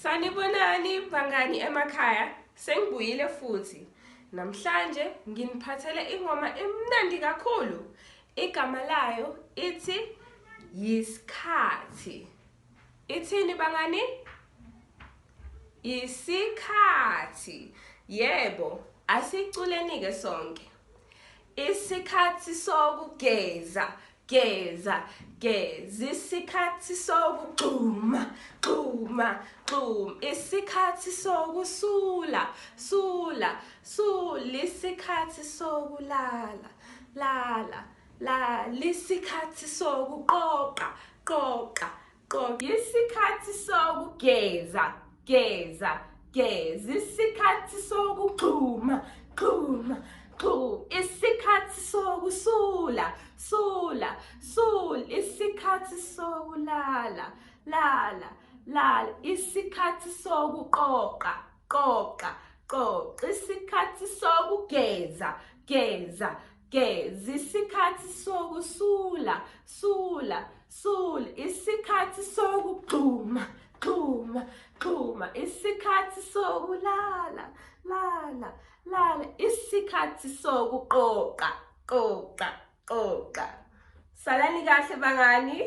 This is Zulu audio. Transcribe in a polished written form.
Sanibonani bangani emakhaya, sengibuyile futhi. Namhlanje nginiphathele ingoma emnandi kakhulu. Igama layo ithi Yisikhathi. Ithini bangani? Isikhathi. Yebo, asiculeni ke sonke. Isikhathi sokugeza, geza, geza. Isikhathi sokugxuma, gxuma, gxuma. Isikhathi sokusula, sula, sula. Isikhathi sokulala, lala, lala. Isikhathi sokuqoqa, qoqa, qoqa. Isikhathi sokugeza, geza, geza. Isikhathi sokugxuma, gxuma, gxuma. Isikhathi sokusula, sula, sula. Isikhathi sokulala, lala, lala. Isikhathi sokuqoqa, qoqa, qoqa. Isikhathi sokugeza, geza, geza. Isikhathi sokusula, sula, sula. Isikhathi sokugxuma, gxuma, gxuma. Isikhathi sokulala, lala, lala. Isikhathi sokuqoqa, qoqa, qoqa. Salani kahle bangani.